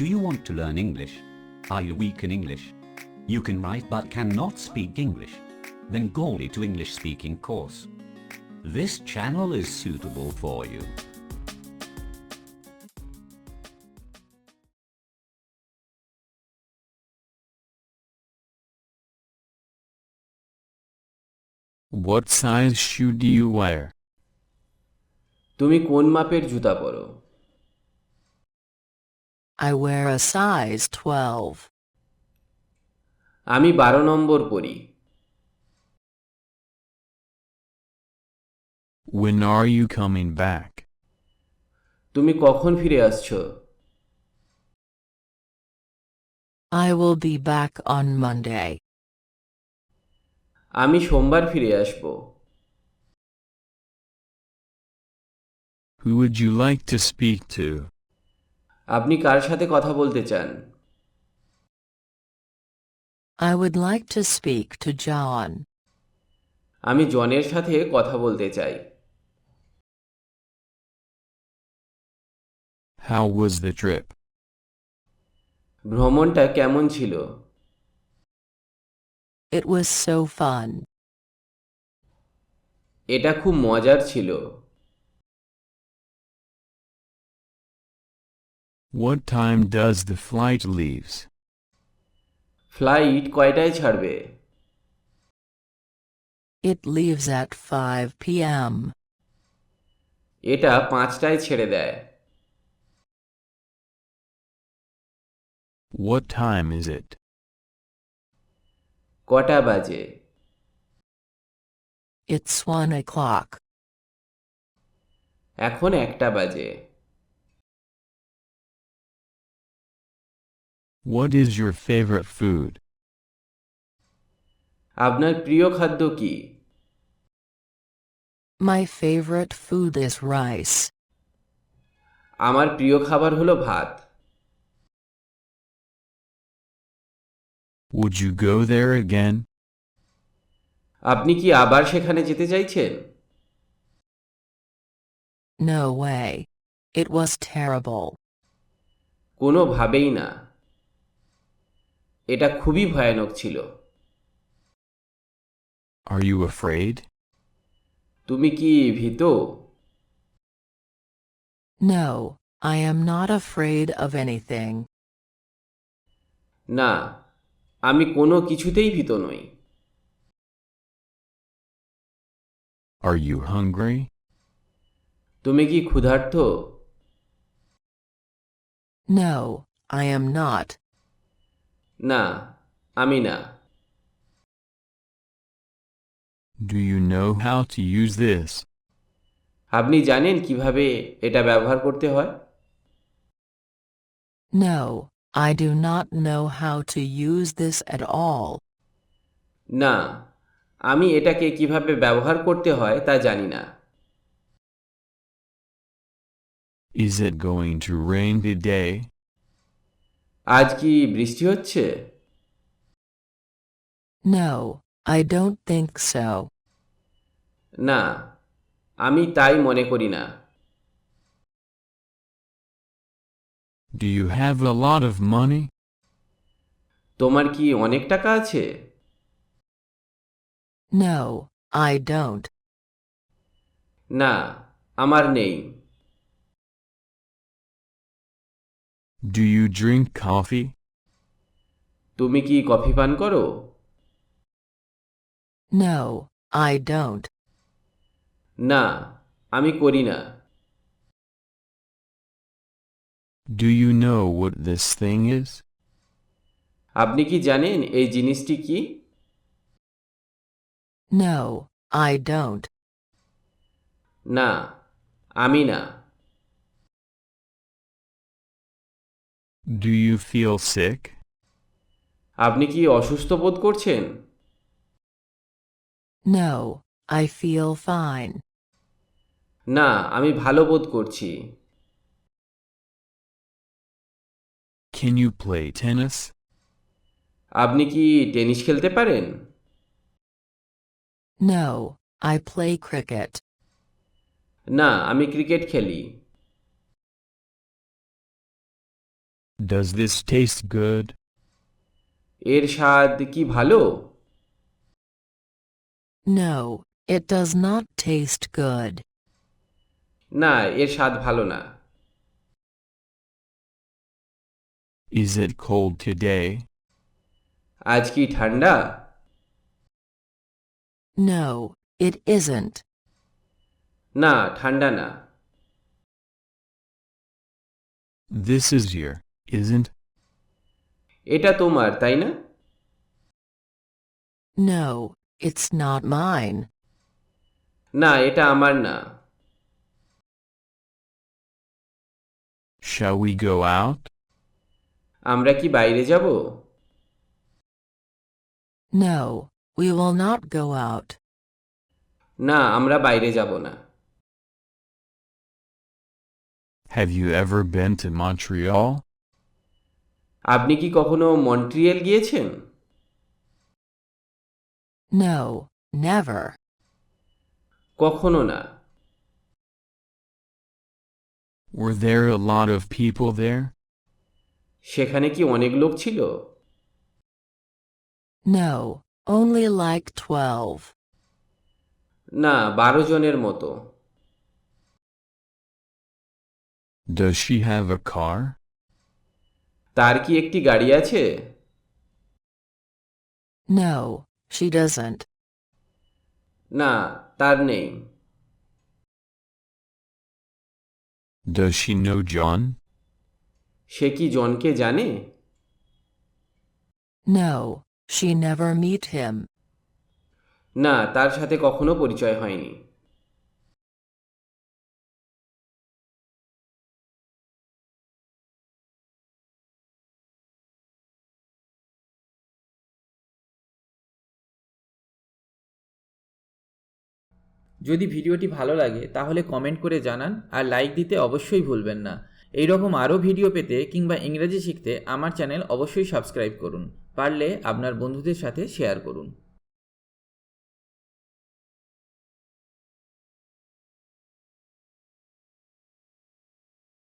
Do you want to learn English? Are you weak in English? You can write but cannot speak English? Bengali to English speaking course. This channel is suitable for you. What size shoe do you wear? তুমি কোন মাপের জুতা পরো? I wear a size 12. আমি 12 নম্বর পরি। When are you coming back? তুমি কখন ফিরে আসছো? I will be back on Monday. আমি সোমবার ফিরে আসব। Who would you like to speak to? আপনি কার সাথে কথা বলতে চান? I would like to speak to John. আমি জনের সাথে কথা বলতে চাই। How was the trip? ভ্রমণটা কেমন ছিল? It was so fun. এটা খুব মজার ছিল। What time does the flight leaves? Flight কয়টায় ছাড়বে? It leaves at 5 p.m. এটা 5টায় ছেড়ে দেয়। What time is it? কটা বাজে? It's 1 o'clock. এখন 1টা বাজে। What is your favorite food? আপনার প্রিয় খাদ্য কি? My favorite food is rice. আমার প্রিয় খাবার হলো ভাত। Would you go there again? আপনি কি আবার সেখানে যেতে চাইছেন? No way. It was terrible. কোনোভাবেই না। এটা খুবই ভয়ানক ছিল। Are you afraid? তুমি কি ভীত? No, I am not afraid of anything. না, আমি কোনো কিছুতেই ভীত নই। Are you hungry? তুমি কি ক্ষুধার্ত? No, I am not. না, আমি না। Do you know how to use this? আপনি জানেন কিভাবে এটা ব্যবহার করতে হয়? No, I do not know how to use this at all. না, আমি এটাকে কিভাবে ব্যবহার করতে হয় তা জানি না। Is it going to rain today? আজ কি বৃষ্টি হচ্ছে? No, I don't think so. না, আমি তাই মনে করি না। Do you have a lot of money? তোমার কি অনেক টাকা আছে? No, I don't. না, আমার নেই। Do you drink coffee? তুমি কি কফি পান করো? No, I don't. না, আমি করি না। Do you know what this thing is? আপনি কি জানেন এই জিনিসটি কি? No, I don't. না, আমি না। Do you feel sick? আপনি কি অসুস্থ বোধ করছেন? No, I feel fine. না, আমি ভালো বোধ করছি। Can you play tennis? আপনি কি টেনিস খেলতে পারেন? No, I play cricket. না, আমি ক্রিকেট খেলি। Does this taste good? এর স্বাদ কি ভালো? No, it does not taste good. না, এর স্বাদ ভালো না। Is it cold today? আজ কি ঠান্ডা? No, it isn't. না, ঠান্ডা না। This is your, isn't? এটা তোমার, তাই না? No, it's not mine. না, এটা আমার না। Shall we go out? আমরা কি বাইরে যাব? No, we will not go out. না, আমরা বাইরে যাব না। Have you ever been to Montreal? আপনি কি কখনো মন্ট্রিয়েল গিয়েছেন? No, never. কখনো না। Were there a lot of people there? সেখানে কি অনেক লোক ছিল? No, only like 12. না, 12 জনের মতো। Does she have a car? তার কি একটি গাড়ি আছে? No, she doesn't. না, তার নেই। Does she know John? সে কি জনকে জানে? No, she never meet him. না, তার সাথে কখনো পরিচয় হয়নি। যদি ভিডিওটি ভালো লাগে তাহলে কমেন্ট করে জানান আর লাইক দিতে অবশ্যই ভুলবেন না। এই রকম আরও ভিডিও পেতে কিংবা ইংরেজি শিখতে আমার চ্যানেল অবশ্যই সাবস্ক্রাইব করুন। পারলে আপনার বন্ধুদের সাথে শেয়ার করুন।